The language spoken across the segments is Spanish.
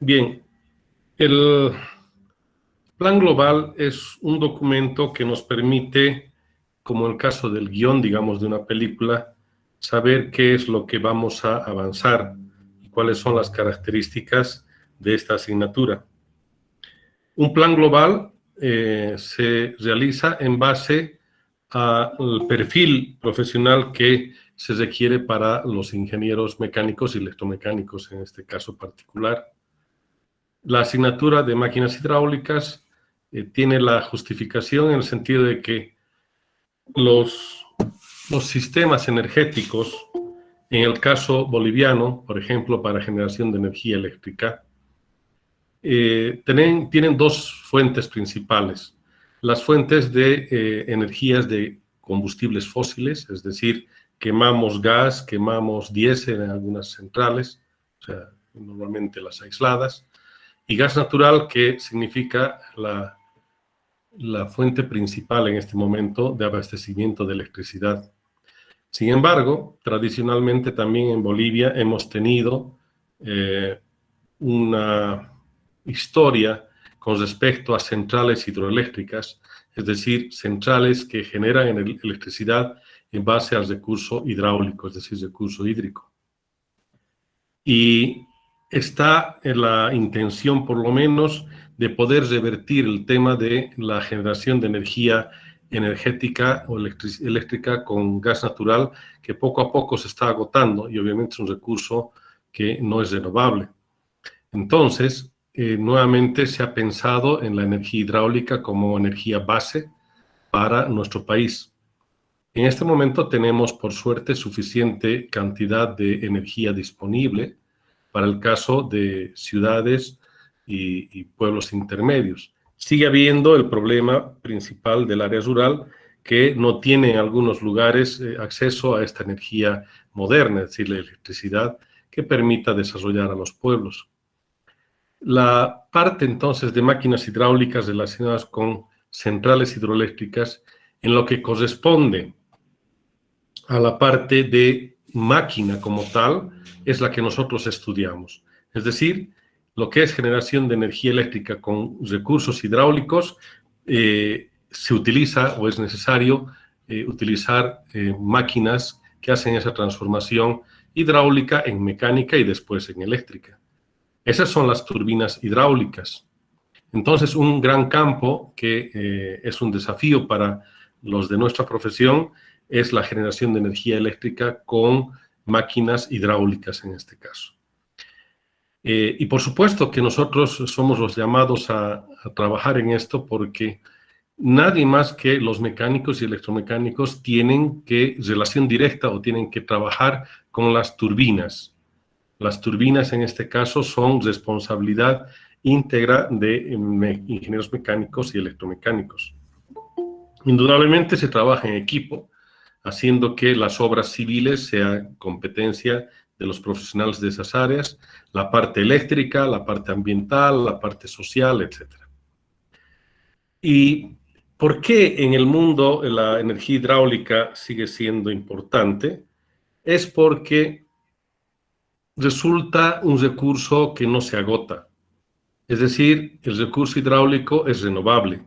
Bien, el Plan Global es un documento que nos permite, como en el caso del guión, digamos, de una película, saber qué es lo que vamos a avanzar y cuáles son las características de esta asignatura. Un plan global se realiza en base al perfil profesional que se requiere para los ingenieros mecánicos y electromecánicos, en este caso particular. La asignatura de máquinas hidráulicas tiene la justificación en el sentido de que los sistemas energéticos, en el caso boliviano, por ejemplo, para generación de energía eléctrica, tienen dos fuentes principales. Las fuentes de energías de combustibles fósiles, es decir, quemamos gas, quemamos diésel en algunas centrales, o sea, normalmente las aisladas, y gas natural, que significa la fuente principal en este momento de abastecimiento de electricidad. Sin embargo, tradicionalmente también en Bolivia hemos tenido una historia con respecto a centrales hidroeléctricas, es decir, centrales que generan electricidad en base al recurso hidráulico, es decir, recurso hídrico. Y está en la intención, por lo menos, de poder revertir el tema de la generación de energía energética o eléctrica con gas natural, que poco a poco se está agotando y obviamente es un recurso que no es renovable. Entonces, nuevamente se ha pensado en la energía hidráulica como energía base para nuestro país. En este momento tenemos, por suerte, suficiente cantidad de energía disponible para el caso de ciudades y pueblos intermedios. Sigue habiendo el problema principal del área rural, que no tiene en algunos lugares acceso a esta energía moderna, es decir, la electricidad que permita desarrollar a los pueblos. La parte entonces de máquinas hidráulicas relacionadas con centrales hidroeléctricas, en lo que corresponde a la parte de máquina como tal, es la que nosotros estudiamos. Es decir, lo que es generación de energía eléctrica con recursos hidráulicos, se utiliza o es necesario utilizar máquinas que hacen esa transformación hidráulica en mecánica y después en eléctrica. Esas son las turbinas hidráulicas. Entonces, un gran campo que es un desafío para los de nuestra profesión es la generación de energía eléctrica con máquinas hidráulicas en este caso. Y por supuesto que nosotros somos los llamados a trabajar en esto porque nadie más que los mecánicos y electromecánicos tienen relación directa o tienen que trabajar con las turbinas. Las turbinas en este caso son responsabilidad íntegra de ingenieros mecánicos y electromecánicos. Indudablemente se trabaja en equipo, haciendo que las obras civiles sean competencia de los profesionales de esas áreas, la parte eléctrica, la parte ambiental, la parte social, etc. ¿Y por qué en el mundo la energía hidráulica sigue siendo importante? Es porque resulta un recurso que no se agota. Es decir, el recurso hidráulico es renovable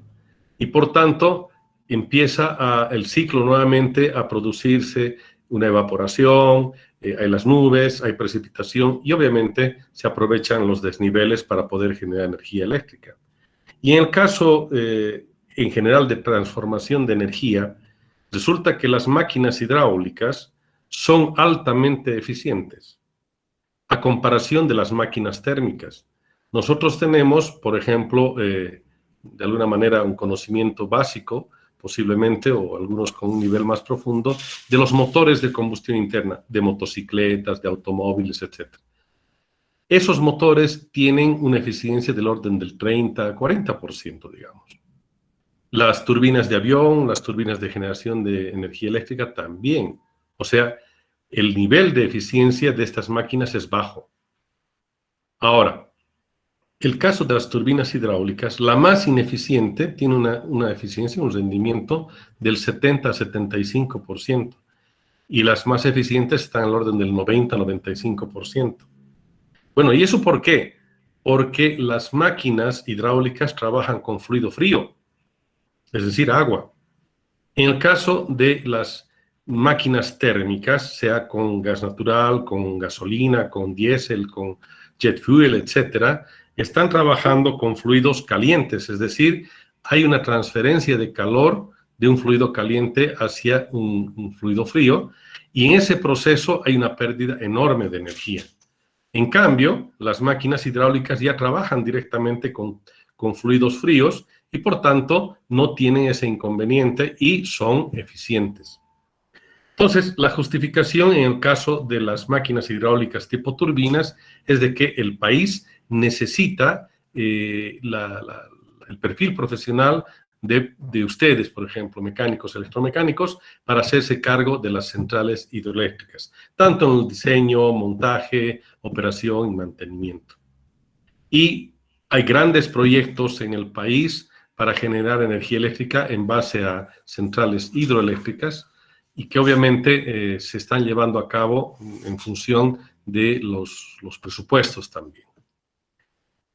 y por tanto empieza el ciclo nuevamente a producirse una evaporación, hay las nubes, hay precipitación y obviamente se aprovechan los desniveles para poder generar energía eléctrica. Y en el caso en general de transformación de energía, resulta que las máquinas hidráulicas son altamente eficientes a comparación de las máquinas térmicas. Nosotros tenemos, por ejemplo, de alguna manera un conocimiento básico, posiblemente, o algunos con un nivel más profundo, de los motores de combustión interna, de motocicletas, de automóviles, etc. Esos motores tienen una eficiencia del orden del 30-40%, digamos. Las turbinas de avión, las turbinas de generación de energía eléctrica también. O sea, el nivel de eficiencia de estas máquinas es bajo. Ahora, el caso de las turbinas hidráulicas, la más ineficiente tiene una eficiencia, un rendimiento del 70-75%. y las más eficientes están al orden del 90-95%. Bueno, ¿y eso por qué? Porque las máquinas hidráulicas trabajan con fluido frío, es decir, agua. En el caso de las máquinas térmicas, sea con gas natural, con gasolina, con diésel, con jet fuel, etcétera, están trabajando con fluidos calientes, es decir, hay una transferencia de calor de un fluido caliente hacia un fluido frío, y en ese proceso hay una pérdida enorme de energía. En cambio, las máquinas hidráulicas ya trabajan directamente con fluidos fríos y por tanto no tienen ese inconveniente y son eficientes. Entonces, la justificación en el caso de las máquinas hidráulicas tipo turbinas es de que el país necesita el perfil profesional de ustedes, por ejemplo, mecánicos, electromecánicos, para hacerse cargo de las centrales hidroeléctricas, tanto en el diseño, montaje, operación y mantenimiento. Y hay grandes proyectos en el país para generar energía eléctrica en base a centrales hidroeléctricas y que obviamente se están llevando a cabo en función de los presupuestos también.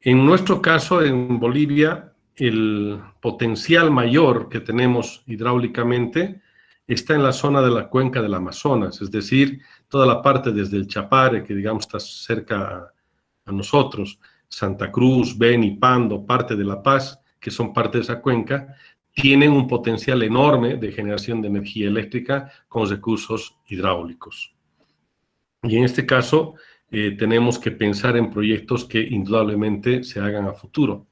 En nuestro caso, en Bolivia, el potencial mayor que tenemos hidráulicamente está en la zona de la cuenca del Amazonas, es decir, toda la parte desde el Chapare, que digamos está cerca a nosotros, Santa Cruz, Beni, Pando, parte de La Paz, que son parte de esa cuenca, tienen un potencial enorme de generación de energía eléctrica con recursos hidráulicos. Y en este caso, tenemos que pensar en proyectos que indudablemente se hagan a futuro.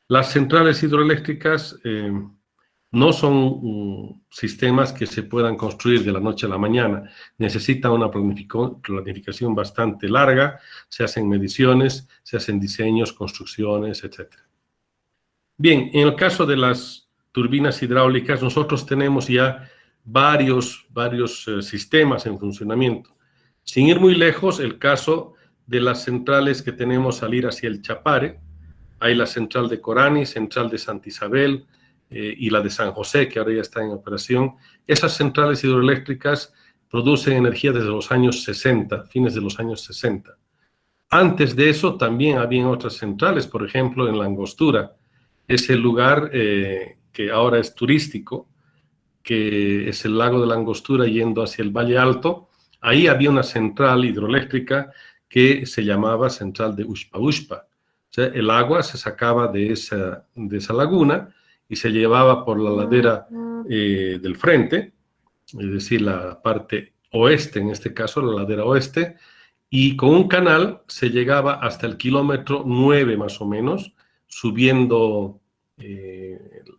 Las centrales hidroeléctricas no son sistemas que se puedan construir de la noche a la mañana. Necesitan una planificación bastante larga, se hacen mediciones, se hacen diseños, construcciones, etc. Bien, en el caso de las turbinas hidráulicas, nosotros tenemos ya varios sistemas en funcionamiento. Sin ir muy lejos, el caso de las centrales que tenemos al ir hacia el Chapare, hay la central de Corani, central de Santa Isabel y la de San José, que ahora ya está en operación. Esas centrales hidroeléctricas producen energía desde los años 60, fines de los años 60. Antes de eso también habían otras centrales, por ejemplo, en La Angostura, ese lugar que ahora es turístico, que es el lago de La Angostura yendo hacia el Valle Alto. Ahí había una central hidroeléctrica que se llamaba Central de Ushpa Ushpa. O sea, el agua se sacaba de esa laguna y se llevaba por la ladera del frente, es decir, la parte oeste, en este caso, la ladera oeste, y con un canal se llegaba hasta el kilómetro 9 más o menos, subiendo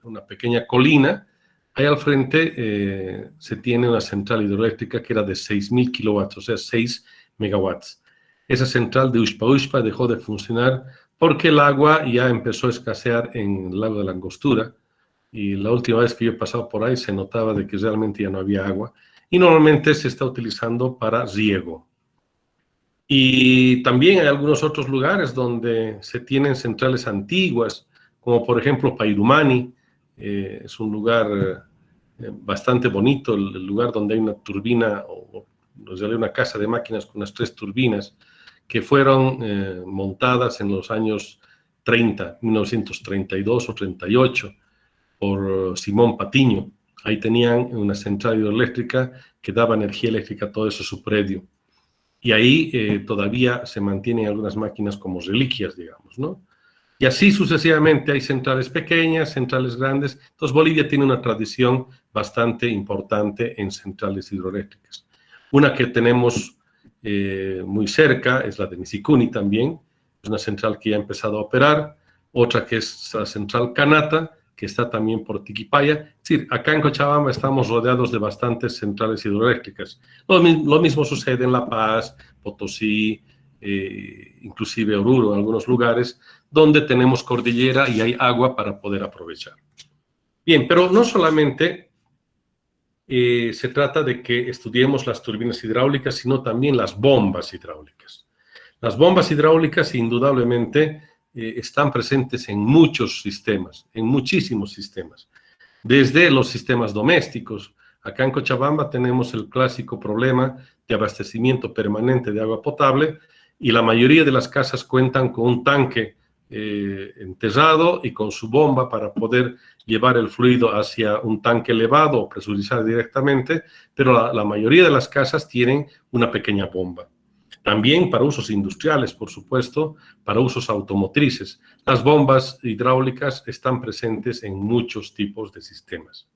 una pequeña colina. Ahí al frente se tiene una central hidroeléctrica que era de 6.000 kilowatts, o sea, 6 megawatts. Esa central de Ushpa Ushpa dejó de funcionar porque el agua ya empezó a escasear en el lago de La Angostura, y la última vez que yo he pasado por ahí se notaba de que realmente ya no había agua, y normalmente se está utilizando para riego. Y también hay algunos otros lugares donde se tienen centrales antiguas, como por ejemplo Pairumani, es un lugar bastante bonito, el lugar donde hay una turbina, o una casa de máquinas con unas 3 turbinas, que fueron montadas en los años 30, 1932 o 38, por Simón Patiño. Ahí tenían una central hidroeléctrica que daba energía eléctrica a todo eso su predio. Y ahí todavía se mantienen algunas máquinas como reliquias, digamos, ¿no? Y así sucesivamente hay centrales pequeñas, centrales grandes. Entonces Bolivia tiene una tradición bastante importante en centrales hidroeléctricas. Una que tenemos muy cerca es la de Misicuni también, es una central que ya ha empezado a operar. Otra que es la central Canata, que está también por Tiquipaya. Es decir, acá en Cochabamba estamos rodeados de bastantes centrales hidroeléctricas. Lo mismo sucede en La Paz, Potosí, inclusive Oruro, en algunos lugares, donde tenemos cordillera y hay agua para poder aprovechar. Bien, pero no solamente se trata de que estudiemos las turbinas hidráulicas, sino también las bombas hidráulicas. Las bombas hidráulicas, indudablemente, están presentes en muchos sistemas, en muchísimos sistemas. Desde los sistemas domésticos, Acá en Cochabamba tenemos el clásico problema de abastecimiento permanente de agua potable y la mayoría de las casas cuentan con un tanque enterrado y con su bomba para poder llevar el fluido hacia un tanque elevado o presurizado directamente, pero la mayoría de las casas tienen una pequeña bomba. También para usos industriales, por supuesto, para usos automotrices. Las bombas hidráulicas están presentes en muchos tipos de sistemas.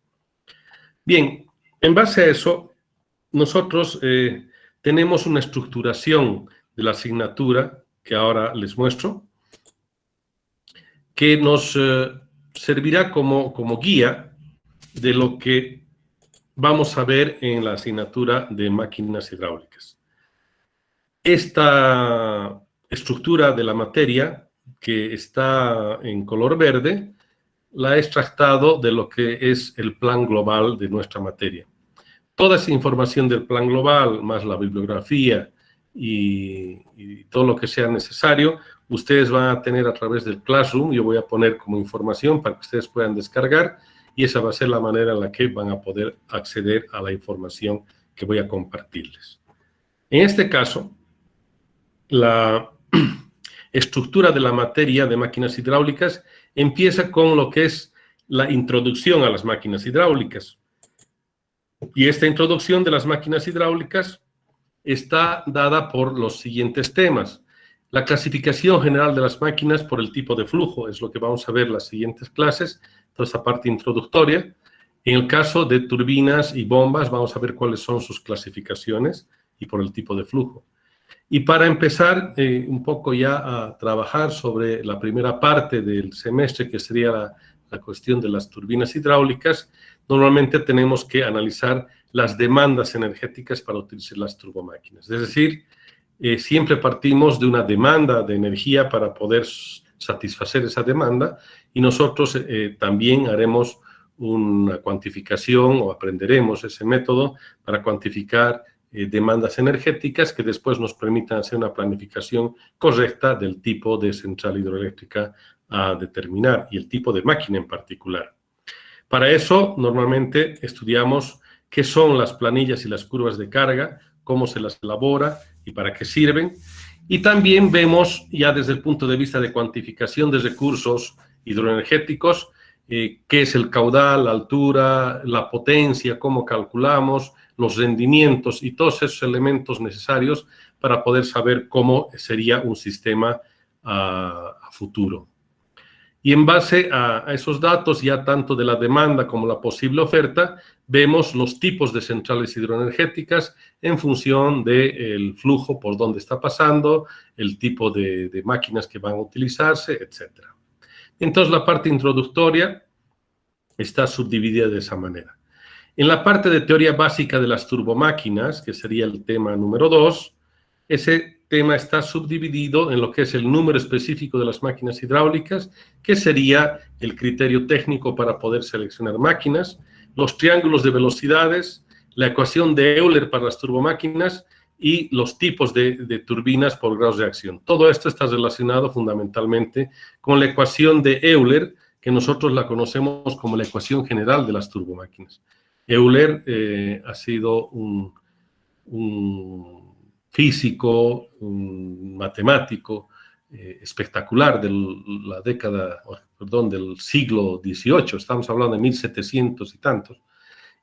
Bien, en base a eso, nosotros tenemos una estructuración de la asignatura que ahora les muestro, que nos servirá como guía de lo que vamos a ver en la asignatura de máquinas hidráulicas. Esta estructura de la materia, que está en color verde, la he extractado de lo que es el plan global de nuestra materia. Toda esa información del plan global, más la bibliografía y todo lo que sea necesario, ustedes van a tener a través del Classroom. Yo voy a poner como información para que ustedes puedan descargar y esa va a ser la manera en la que van a poder acceder a la información que voy a compartirles. En este caso, la estructura de la materia de máquinas hidráulicas empieza con lo que es la introducción a las máquinas hidráulicas. Y esta introducción de las máquinas hidráulicas está dada por los siguientes temas. La clasificación general de las máquinas por el tipo de flujo, es lo que vamos a ver en las siguientes clases, toda esa parte introductoria. En el caso de turbinas y bombas, vamos a ver cuáles son sus clasificaciones y por el tipo de flujo. Y para empezar un poco ya a trabajar sobre la primera parte del semestre, que sería la cuestión de las turbinas hidráulicas, normalmente tenemos que analizar las demandas energéticas para utilizar las turbomáquinas. Es decir, siempre partimos de una demanda de energía para poder satisfacer esa demanda y nosotros también haremos una cuantificación o aprenderemos ese método para cuantificar demandas energéticas que después nos permitan hacer una planificación correcta del tipo de central hidroeléctrica a determinar y el tipo de máquina en particular. Para eso, normalmente estudiamos qué son las planillas y las curvas de carga, cómo se las elabora y para qué sirven. Y también vemos, ya desde el punto de vista de cuantificación de recursos hidroenergéticos, qué es el caudal, la altura, la potencia, cómo calculamos, los rendimientos y todos esos elementos necesarios para poder saber cómo sería un sistema a futuro. Y en base a esos datos, ya tanto de la demanda como la posible oferta, vemos los tipos de centrales hidroenergéticas en función del flujo por donde está pasando, el tipo de máquinas que van a utilizarse, etc. Entonces, la parte introductoria está subdividida de esa manera. En la parte de teoría básica de las turbomáquinas, que sería el tema número 2, ese tema está subdividido en lo que es el número específico de las máquinas hidráulicas, que sería el criterio técnico para poder seleccionar máquinas, los triángulos de velocidades, la ecuación de Euler para las turbomáquinas y los tipos de turbinas por grados de acción. Todo esto está relacionado fundamentalmente con la ecuación de Euler, que nosotros la conocemos como la ecuación general de las turbomáquinas. Euler ha sido un físico, un matemático espectacular de la década, perdón, del siglo XVIII, estamos hablando de 1700 y tantos,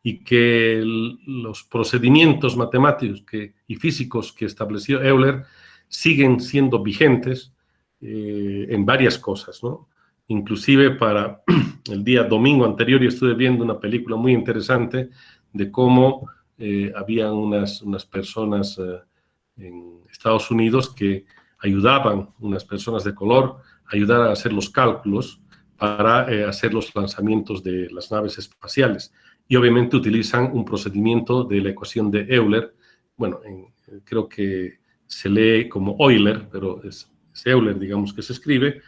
y que los procedimientos matemáticos y físicos que estableció Euler siguen siendo vigentes en varias cosas, ¿no? Inclusive para el día domingo anterior yo estuve viendo una película muy interesante de cómo habían unas personas en Estados Unidos que ayudaban, unas personas de color, a ayudar a hacer los cálculos para hacer los lanzamientos de las naves espaciales. Y obviamente utilizan un procedimiento de la ecuación de Euler, bueno, creo que se lee como Euler, pero es Euler, digamos, que se escribe,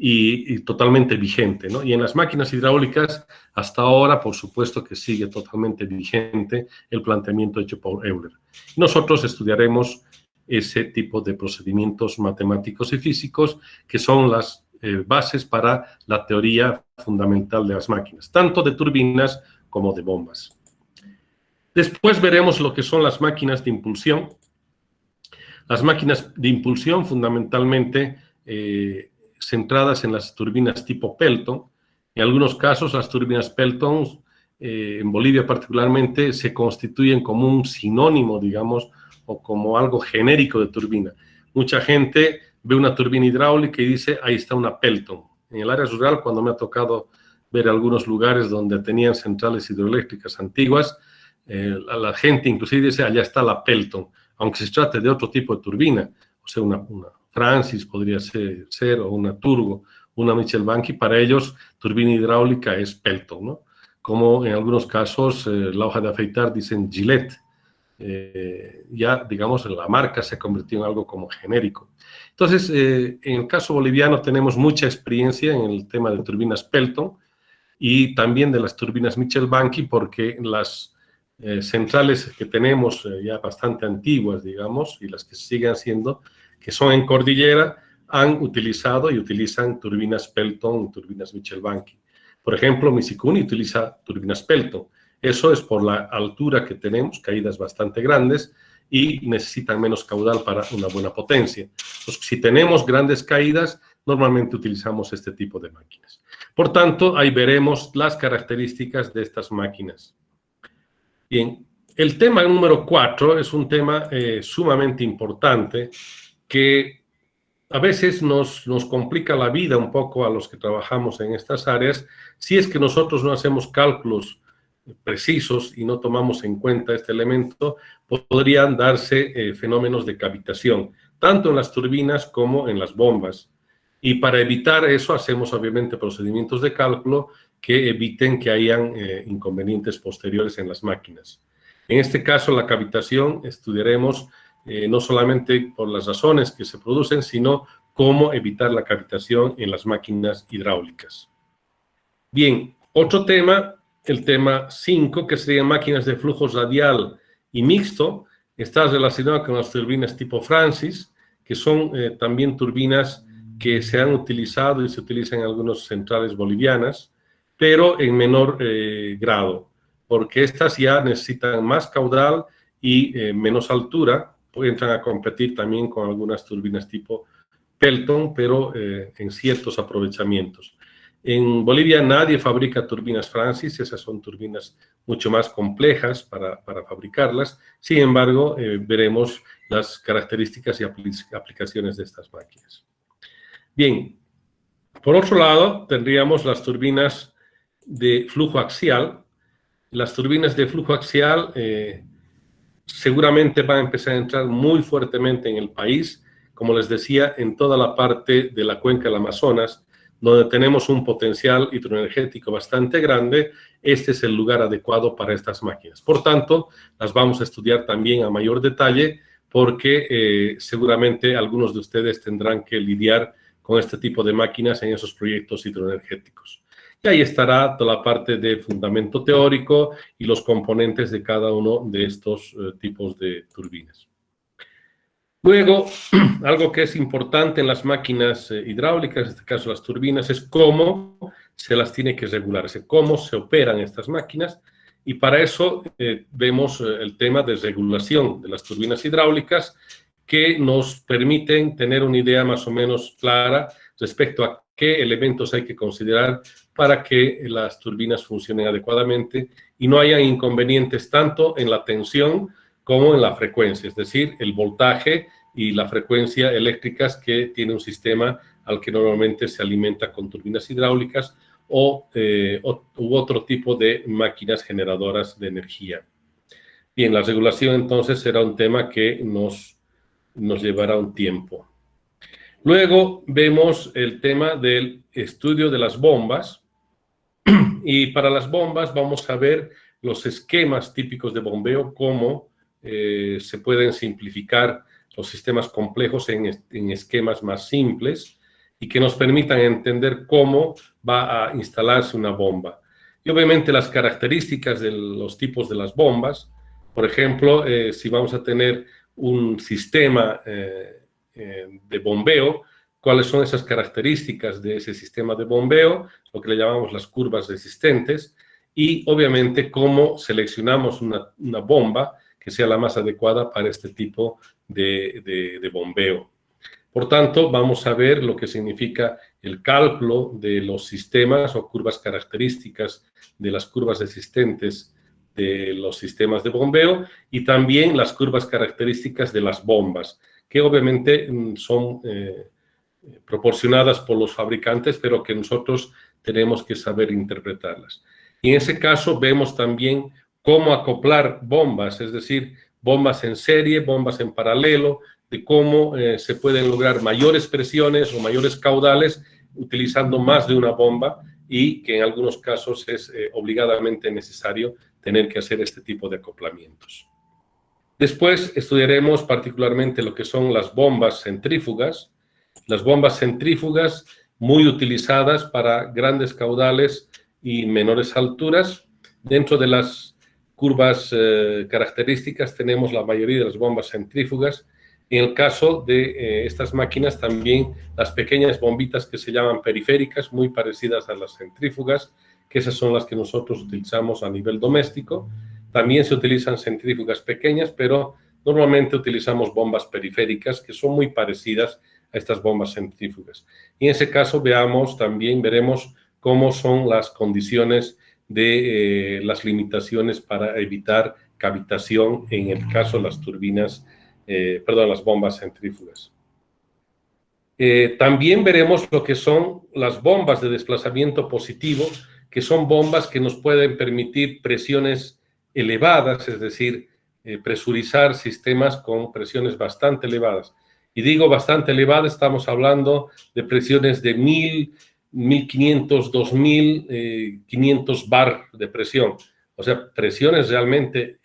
y totalmente vigente, ¿no? Y en las máquinas hidráulicas, hasta ahora, por supuesto que sigue totalmente vigente el planteamiento hecho por Euler. Nosotros estudiaremos ese tipo de procedimientos matemáticos y físicos que son las bases para la teoría fundamental de las máquinas, tanto de turbinas como de bombas. Después veremos lo que son las máquinas de impulsión. Las máquinas de impulsión fundamentalmente centradas en las turbinas tipo Pelton. En algunos casos las turbinas Pelton, en Bolivia particularmente, se constituyen como un sinónimo, digamos, o como algo genérico de turbina. Mucha gente ve una turbina hidráulica y dice, ahí está una Pelton. En el área rural, cuando me ha tocado ver algunos lugares donde tenían centrales hidroeléctricas antiguas, la gente inclusive dice, allá está la Pelton, aunque se trate de otro tipo de turbina, o sea, una Francis podría ser, o una Turbo, una Mitchell-Banky. Para ellos turbina hidráulica es Pelton, ¿no? Como en algunos casos la hoja de afeitar dicen Gillette. Ya, digamos, la marca se convirtió en algo como genérico. Entonces, en el caso boliviano tenemos mucha experiencia en el tema de turbinas Pelton y también de las turbinas Mitchell-Banky, porque las centrales que tenemos ya bastante antiguas, digamos, y las que siguen siendo, que son en cordillera, han utilizado y utilizan turbinas Pelton y turbinas Mitchell-Banky. Por ejemplo, Misicuni utiliza turbinas Pelton. Eso es por la altura que tenemos, caídas bastante grandes, y necesitan menos caudal para una buena potencia. Entonces, si tenemos grandes caídas, normalmente utilizamos este tipo de máquinas. Por tanto, ahí veremos las características de estas máquinas. Bien, el tema número 4 es un tema sumamente importante que a veces nos complica la vida un poco a los que trabajamos en estas áreas si es que nosotros no hacemos cálculos precisos y no tomamos en cuenta este elemento. Podrían darse fenómenos de cavitación, tanto en las turbinas como en las bombas. Y para evitar eso hacemos obviamente procedimientos de cálculo que eviten que hayan inconvenientes posteriores en las máquinas. En este caso, la cavitación estudiaremos no solamente por las razones que se producen, sino cómo evitar la cavitación en las máquinas hidráulicas. Bien, otro tema, el tema 5, que serían máquinas de flujo radial y mixto, está relacionado con las turbinas tipo Francis, que son también turbinas que se han utilizado y se utilizan en algunas centrales bolivianas, pero en menor grado, porque estas ya necesitan más caudal y menos altura, entran a competir también con algunas turbinas tipo Pelton, pero en ciertos aprovechamientos. En Bolivia nadie fabrica turbinas Francis, esas son turbinas mucho más complejas para fabricarlas. Sin embargo, veremos las características y aplicaciones de estas máquinas. Bien, por otro lado, tendríamos las turbinas de flujo axial. Las turbinas de flujo axial seguramente van a empezar a entrar muy fuertemente en el país, como les decía, en toda la parte de la cuenca del Amazonas, donde tenemos un potencial hidroenergético bastante grande. Este es el lugar adecuado para estas máquinas. Por tanto, las vamos a estudiar también a mayor detalle, porque seguramente algunos de ustedes tendrán que lidiar con este tipo de máquinas en esos proyectos hidroenergéticos. Y ahí estará toda la parte de fundamento teórico y los componentes de cada uno de estos tipos de turbinas. Luego, algo que es importante en las máquinas hidráulicas, en este caso las turbinas, es cómo se las tiene que regular, es decir, cómo se operan estas máquinas. Y para eso vemos el tema de regulación de las turbinas hidráulicas, que nos permiten tener una idea más o menos clara respecto a qué elementos hay que considerar para que las turbinas funcionen adecuadamente y no haya inconvenientes tanto en la tensión como en la frecuencia, es decir, el voltaje y la frecuencia eléctricas que tiene un sistema al que normalmente se alimenta con turbinas hidráulicas u otro tipo de máquinas generadoras de energía. Bien, la regulación entonces será un tema que nos llevará un tiempo. Luego vemos el tema del estudio de las bombas, y para las bombas vamos a ver los esquemas típicos de bombeo, cómo se pueden simplificar los sistemas complejos en esquemas más simples y que nos permitan entender cómo va a instalarse una bomba. Y obviamente las características de los tipos de las bombas, por ejemplo, si vamos a tener un sistema de bombeo, cuáles son esas características de ese sistema de bombeo, lo que le llamamos las curvas resistentes, y obviamente cómo seleccionamos una bomba que sea la más adecuada para este tipo de bombeo. Por tanto, vamos a ver lo que significa el cálculo de los sistemas o curvas características de las curvas existentes de los sistemas de bombeo y también las curvas características de las bombas, que obviamente son proporcionadas por los fabricantes, pero que nosotros tenemos que saber interpretarlas. Y en ese caso vemos también cómo acoplar bombas, es decir, bombas en serie, bombas en paralelo, de cómo se pueden lograr mayores presiones o mayores caudales utilizando más de una bomba y que en algunos casos es obligadamente necesario tener que hacer este tipo de acoplamientos. Después estudiaremos particularmente lo que son las bombas centrífugas. Las bombas centrífugas muy utilizadas para grandes caudales y menores alturas. Dentro de las curvas características tenemos la mayoría de las bombas centrífugas. En el caso de estas máquinas también las pequeñas bombitas que se llaman periféricas, muy parecidas a las centrífugas, que esas son las que nosotros utilizamos a nivel doméstico. También se utilizan centrífugas pequeñas, pero normalmente utilizamos bombas periféricas que son muy parecidas a estas bombas centrífugas. Y en ese caso veremos cómo son las condiciones de las limitaciones para evitar cavitación en el caso de las turbinas, las bombas centrífugas. También veremos lo que son las bombas de desplazamiento positivo, que son bombas que nos pueden permitir presiones elevadas, es decir, presurizar sistemas con presiones bastante elevadas. Y digo bastante elevadas, estamos hablando de presiones de 1000, 1500, 2500 bar de presión. O sea, presiones realmente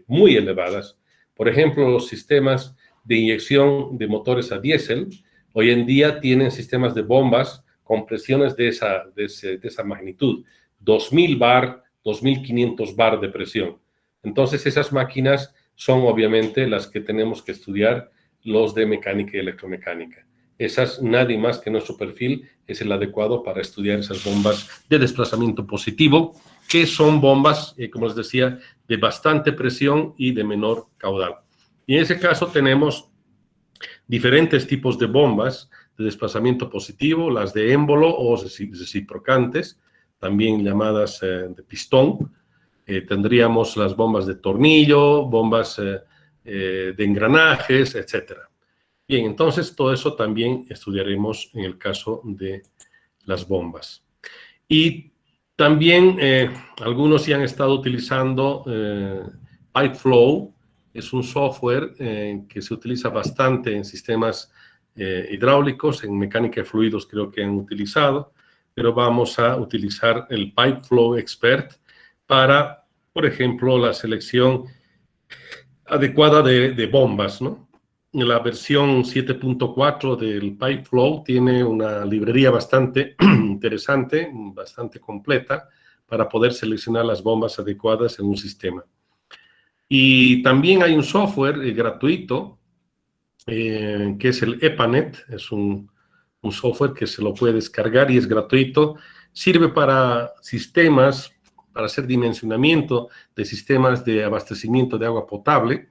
muy elevadas. Por ejemplo, los sistemas de inyección de motores a diésel hoy en día tienen sistemas de bombas con presiones de esa magnitud, 2000 bar, 2500 bar de presión. Entonces, esas máquinas son obviamente las que tenemos que estudiar los de mecánica y electromecánica. Esas, nadie más que nuestro perfil es el adecuado para estudiar esas bombas de desplazamiento positivo, que son bombas, como les decía, de bastante presión y de menor caudal. Y en ese caso tenemos diferentes tipos de bombas de desplazamiento positivo, las de émbolo o reciprocantes, también llamadas de pistón. Tendríamos las bombas de tornillo, bombas de engranajes, etc. Bien, entonces todo eso también estudiaremos en el caso de las bombas. Y también algunos ya han estado utilizando Pipeflow. Es un software que se utiliza bastante en sistemas hidráulicos, en mecánica de fluidos creo que han utilizado, pero vamos a utilizar el Pipeflow Expert para, por ejemplo, la selección adecuada de bombas, ¿no? La versión 7.4 del Pipeflow tiene una librería bastante interesante, bastante completa, para poder seleccionar las bombas adecuadas en un sistema. Y también hay un software gratuito, que es el EPANET, es un software que se lo puede descargar y es gratuito. Sirve para sistemas, para hacer dimensionamiento de sistemas de abastecimiento de agua potable.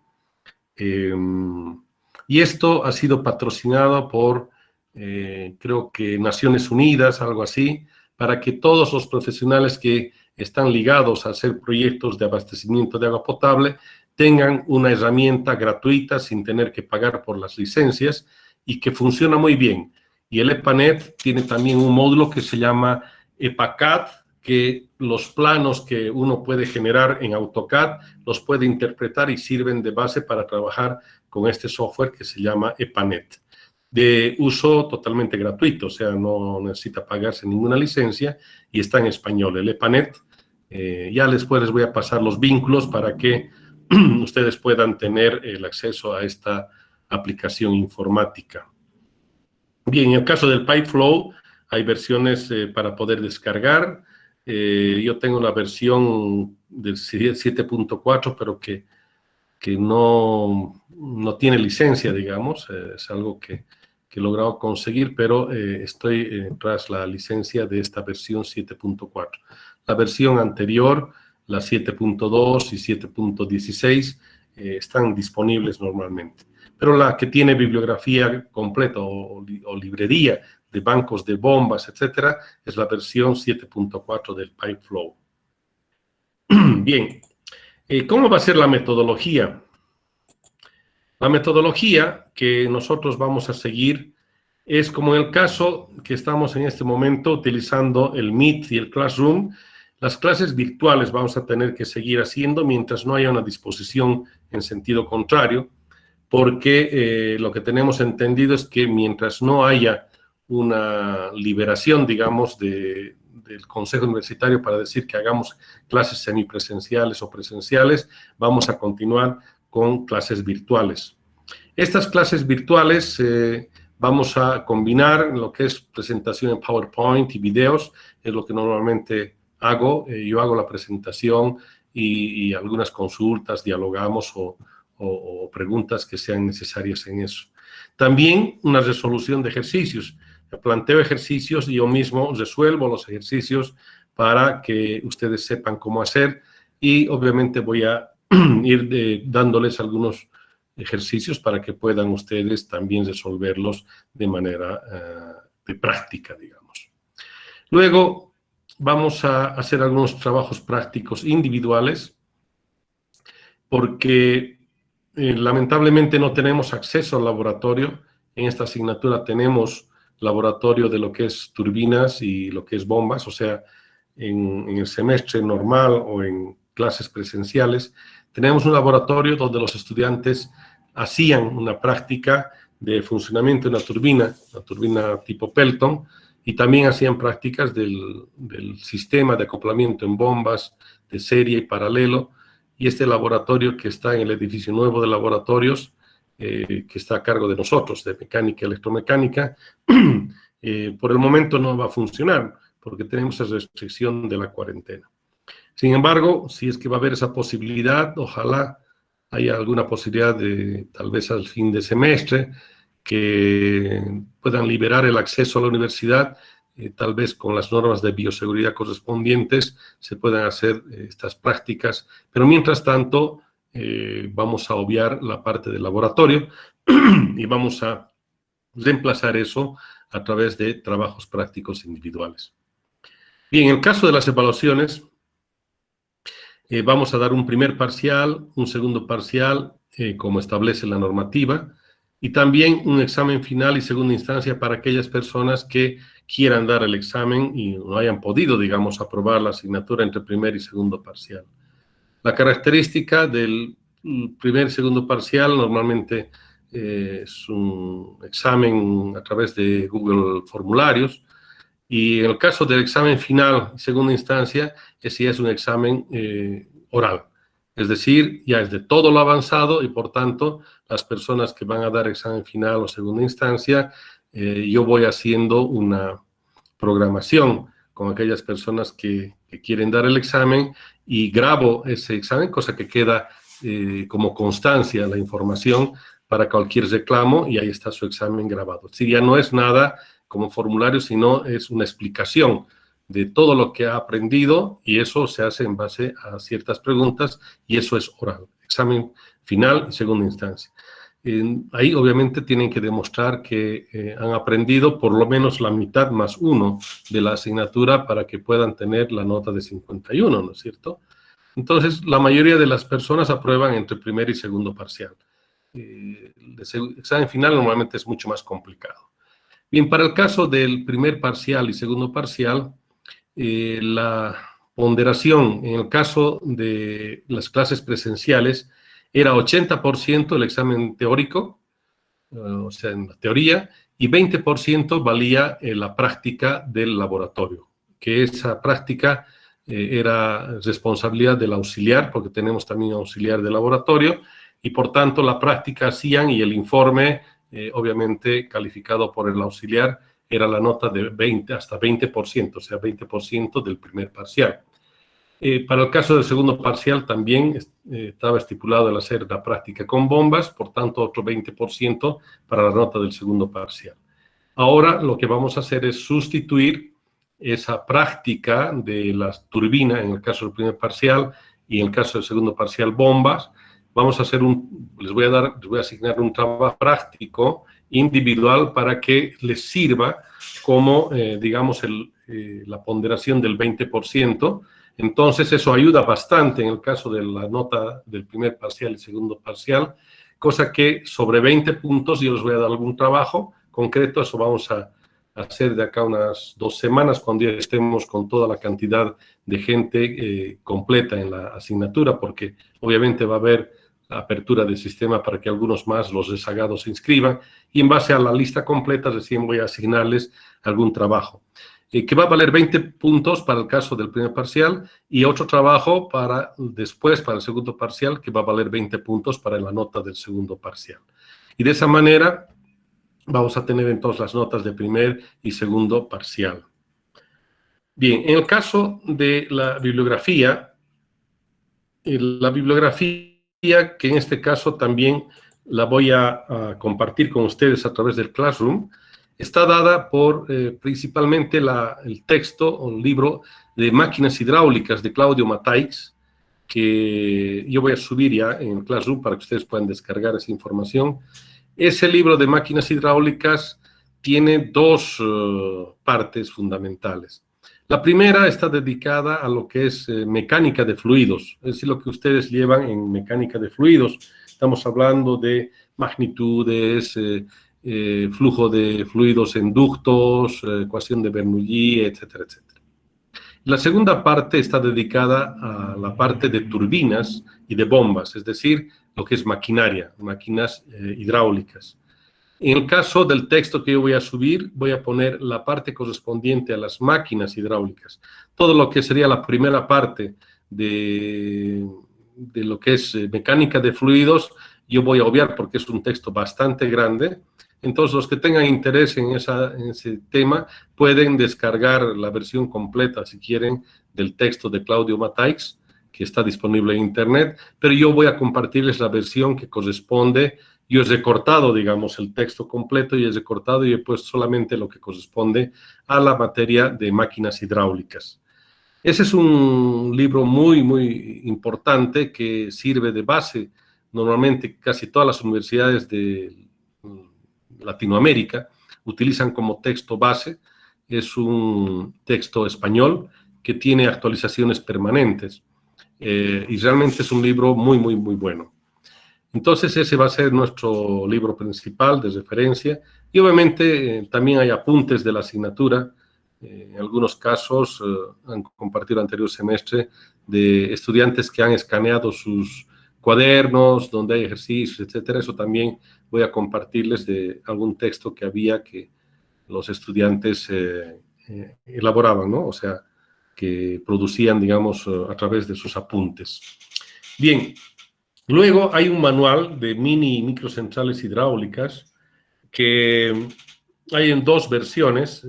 Y esto ha sido patrocinado por, creo que Naciones Unidas, algo así, para que todos los profesionales que están ligados a hacer proyectos de abastecimiento de agua potable tengan una herramienta gratuita sin tener que pagar por las licencias y que funciona muy bien. Y el EPANET tiene también un módulo que se llama EPACAD, que los planos que uno puede generar en AutoCAD los puede interpretar y sirven de base para trabajar con este software que se llama EPANET, de uso totalmente gratuito, o sea, no necesita pagarse ninguna licencia y está en español, el EPANET. Ya después les voy a pasar los vínculos para que ustedes puedan tener el acceso a esta aplicación informática. Bien, en el caso del Pipeflow hay versiones para poder descargar. Yo tengo la versión del 7.4, pero que no tiene licencia, digamos. Es algo que he logrado conseguir, pero estoy tras la licencia de esta versión 7.4. La versión anterior, la 7.2 y 7.16, están disponibles normalmente. Pero la que tiene bibliografía completa o librería de bancos de bombas, etcétera, es la versión 7.4 del Pipeflow. Bien, ¿cómo va a ser la metodología? La metodología que nosotros vamos a seguir es como en el caso que estamos en este momento utilizando el Meet y el Classroom. Las clases virtuales vamos a tener que seguir haciendo mientras no haya una disposición en sentido contrario, porque lo que tenemos entendido es que mientras no haya una liberación, digamos, del Consejo Universitario para decir que hagamos clases semipresenciales o presenciales, vamos a continuar con clases virtuales. Estas clases virtuales vamos a combinar lo que es presentación en PowerPoint y videos, es lo que normalmente hago. Yo hago la presentación y algunas consultas, dialogamos o preguntas que sean necesarias en eso. También una resolución de ejercicios. Planteo ejercicios y yo mismo resuelvo los ejercicios para que ustedes sepan cómo hacer y obviamente voy a ir dándoles algunos ejercicios para que puedan ustedes también resolverlos de manera de práctica, digamos. Luego vamos a hacer algunos trabajos prácticos individuales porque lamentablemente no tenemos acceso al laboratorio. En esta asignatura tenemos laboratorio de lo que es turbinas y lo que es bombas, o sea, en el semestre normal o en clases presenciales, tenemos un laboratorio donde los estudiantes hacían una práctica de funcionamiento de una turbina tipo Pelton, y también hacían prácticas del sistema de acoplamiento en bombas de serie y paralelo, y este laboratorio que está en el edificio nuevo de laboratorios, que está a cargo de nosotros, de mecánica y electromecánica, por el momento no va a funcionar, porque tenemos esa restricción de la cuarentena. Sin embargo, si es que va a haber esa posibilidad, ojalá haya alguna posibilidad de, tal vez al fin de semestre, que puedan liberar el acceso a la universidad, tal vez con las normas de bioseguridad correspondientes se puedan hacer estas prácticas, pero mientras tanto vamos a obviar la parte del laboratorio y vamos a reemplazar eso a través de trabajos prácticos individuales. Bien, en el caso de las evaluaciones, vamos a dar un primer parcial, un segundo parcial, como establece la normativa, y también un examen final y segunda instancia para aquellas personas que quieran dar el examen y no hayan podido, digamos, aprobar la asignatura entre primer y segundo parcial. La característica del primer y segundo parcial normalmente es un examen a través de Google Formularios, y en el caso del examen final y segunda instancia, ese ya es un examen oral. Es decir, ya es de todo lo avanzado y, por tanto, las personas que van a dar examen final o segunda instancia, yo voy haciendo una programación con aquellas personas que quieren dar el examen y grabo ese examen, cosa que queda como constancia la información para cualquier reclamo, y ahí está su examen grabado. Si ya no es nada como formulario, sino es una explicación de todo lo que ha aprendido, y eso se hace en base a ciertas preguntas, y eso es oral, examen final y segunda instancia. Ahí obviamente tienen que demostrar que han aprendido por lo menos la mitad más 1 de la asignatura para que puedan tener la nota de 51, ¿no es cierto? Entonces, la mayoría de las personas aprueban entre primer y segundo parcial. El examen final normalmente es mucho más complicado. Bien, para el caso del primer parcial y segundo parcial, la ponderación en el caso de las clases presenciales era 80% el examen teórico, o sea, en la teoría, y 20% valía la práctica del laboratorio, que esa práctica era responsabilidad del auxiliar, porque tenemos también auxiliar de laboratorio, y por tanto la práctica hacían y el informe, obviamente calificado por el auxiliar, era la nota de 20 hasta 20%, o sea, 20% del primer parcial. Para el caso del segundo parcial también estaba estipulado el hacer la práctica con bombas, por tanto otro 20% para la nota del segundo parcial. Ahora lo que vamos a hacer es sustituir esa práctica de las turbinas, en el caso del primer parcial, y en el caso del segundo parcial, bombas. Vamos a hacer les voy a asignar un trabajo práctico individual para que les sirva como, digamos, la ponderación del 20%. Entonces, eso ayuda bastante en el caso de la nota del primer parcial y segundo parcial, cosa que sobre 20 puntos yo les voy a dar algún trabajo concreto. Eso vamos a hacer de acá unas 2 semanas, cuando ya estemos con toda la cantidad de gente completa en la asignatura, porque obviamente va a haber apertura del sistema para que algunos más, los rezagados, se inscriban, y en base a la lista completa recién voy a asignarles algún trabajo, que va a valer 20 puntos para el caso del primer parcial, y otro trabajo después para el segundo parcial, que va a valer 20 puntos para la nota del segundo parcial. Y de esa manera vamos a tener entonces las notas de primer y segundo parcial. Bien, en el caso de la bibliografía, que en este caso también la voy a compartir con ustedes a través del Classroom, está dada por principalmente el texto o el libro de Máquinas Hidráulicas de Claudio Mataix, que yo voy a subir ya en el Classroom para que ustedes puedan descargar esa información. Ese libro de Máquinas Hidráulicas tiene 2 partes fundamentales. La primera está dedicada a lo que es mecánica de fluidos, es decir, lo que ustedes llevan en mecánica de fluidos. Estamos hablando de magnitudes, flujo de fluidos en ductos, ecuación de Bernoulli, etcétera, etcétera. La segunda parte está dedicada a la parte de turbinas y de bombas, es decir, lo que es maquinaria, máquinas hidráulicas. En el caso del texto que yo voy a subir, voy a poner la parte correspondiente a las máquinas hidráulicas. Todo lo que sería la primera parte de lo que es mecánica de fluidos, yo voy a obviar porque es un texto bastante grande. Entonces, los que tengan interés en ese tema pueden descargar la versión completa, si quieren, del texto de Claudio Mataix, que está disponible en Internet, pero yo voy a compartirles la versión que corresponde. Yo he recortado, digamos, el texto completo y he recortado y he puesto solamente lo que corresponde a la materia de máquinas hidráulicas. Ese es un libro muy, muy importante que sirve de base. Normalmente casi todas las universidades de Latinoamérica utilizan como texto base. Es un texto español que tiene actualizaciones permanentes y realmente es un libro muy, muy, muy bueno. Entonces ese va a ser nuestro libro principal de referencia, y obviamente también hay apuntes de la asignatura. En algunos casos han compartido el anterior semestre de estudiantes que han escaneado sus cuadernos donde hay ejercicios, etcétera. Eso también voy a compartirles de algún texto que había que los estudiantes elaboraban, ¿no? O sea, que producían, digamos, a través de sus apuntes. Bien. Luego hay un manual de mini y microcentrales hidráulicas que hay en 2 versiones.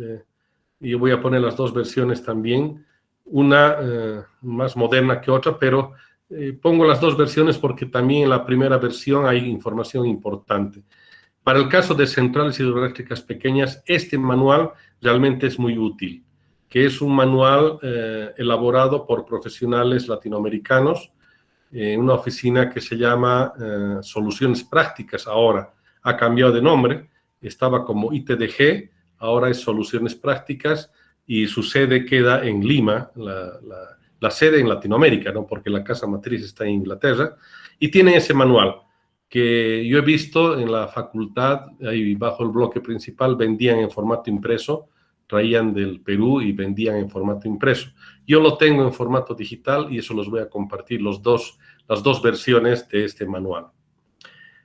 Y yo voy a poner las 2 versiones también, una más moderna que otra, pero pongo las 2 versiones porque también en la primera versión hay información importante. Para el caso de centrales hidroeléctricas pequeñas, este manual realmente es muy útil, que es un manual elaborado por profesionales latinoamericanos, una oficina que se llama Soluciones Prácticas. Ahora ha cambiado de nombre, estaba como ITDG, ahora es Soluciones Prácticas, y su sede queda en Lima, la sede en Latinoamérica, ¿no? Porque la casa matriz está en Inglaterra, y tiene ese manual que yo he visto en la facultad, ahí bajo el bloque principal, vendían en formato impreso, traían del Perú y vendían en formato impreso. Yo lo tengo en formato digital y eso los voy a compartir, las dos versiones de este manual.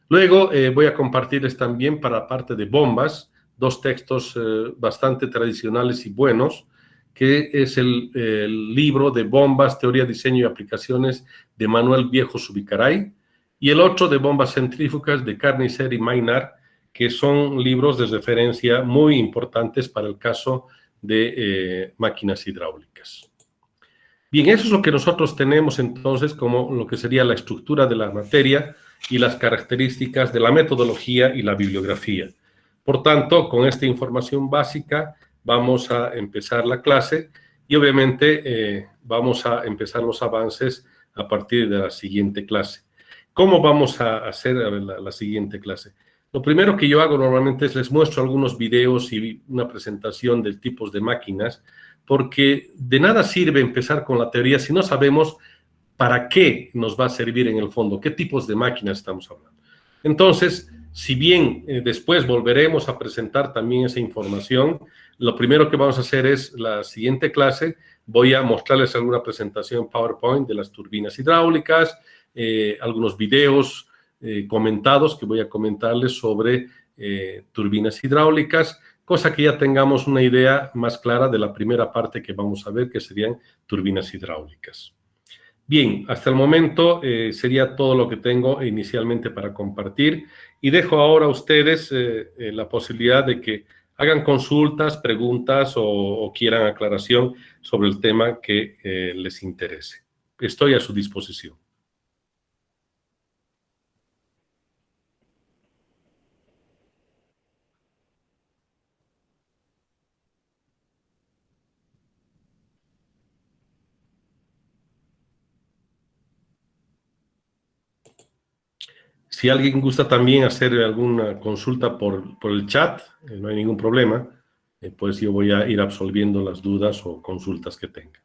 Luego voy a compartirles también, para parte de bombas, 2 textos bastante tradicionales y buenos, que es el libro de bombas, teoría, diseño y aplicaciones de Manuel Viejo Zubicaray, y el otro de bombas centrífugas de Carnicer y Maynard, que son libros de referencia muy importantes para el caso de máquinas hidráulicas. Bien, eso es lo que nosotros tenemos entonces como lo que sería la estructura de la materia y las características de la metodología y la bibliografía. Por tanto, con esta información básica, vamos a empezar la clase y obviamente vamos a empezar los avances a partir de la siguiente clase. ¿Cómo vamos a hacer la siguiente clase? Lo primero que yo hago normalmente es les muestro algunos videos y una presentación de tipos de máquinas, porque de nada sirve empezar con la teoría si no sabemos para qué nos va a servir en el fondo, qué tipos de máquinas estamos hablando. Entonces, si bien después volveremos a presentar también esa información, lo primero que vamos a hacer es la siguiente clase, voy a mostrarles alguna presentación PowerPoint de las turbinas hidráulicas, algunos videos comentados que voy a comentarles sobre turbinas hidráulicas, cosa que ya tengamos una idea más clara de la primera parte que vamos a ver, que serían turbinas hidráulicas. Bien, hasta el momento sería todo lo que tengo inicialmente para compartir y dejo ahora a ustedes la posibilidad de que hagan consultas, preguntas o quieran aclaración sobre el tema que les interese. Estoy a su disposición. Si alguien gusta también hacer alguna consulta por el chat, no hay ningún problema, pues yo voy a ir absolviendo las dudas o consultas que tenga.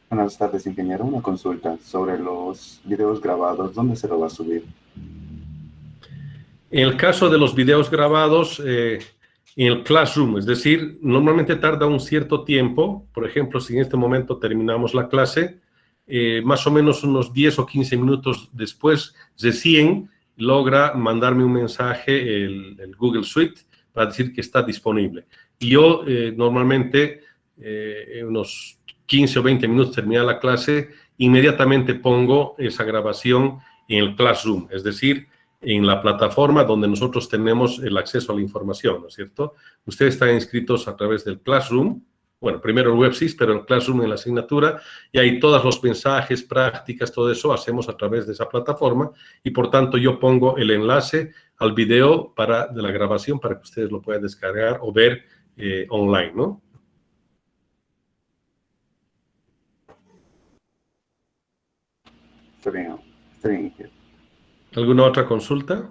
Buenas tardes, ingeniero. Una consulta sobre los videos grabados. ¿Dónde se lo va a subir? En el caso de los videos grabados, en el Classroom, es decir, normalmente tarda un cierto tiempo. Por ejemplo, si en este momento terminamos la clase, más o menos unos 10 o 15 minutos después, recién logra mandarme un mensaje el Google Suite para decir que está disponible. Y yo normalmente, unos 15 o 20 minutos termina la clase, inmediatamente pongo esa grabación en el Classroom, es decir, en la plataforma donde nosotros tenemos el acceso a la información, ¿no es cierto? Ustedes están inscritos a través del Classroom, bueno, primero el WebSys, pero el Classroom en la asignatura, y ahí todos los mensajes, prácticas, todo eso hacemos a través de esa plataforma, y por tanto yo pongo el enlace al video de la grabación para que ustedes lo puedan descargar o ver online, ¿no? Está bien, ingeniero. ¿Alguna otra consulta?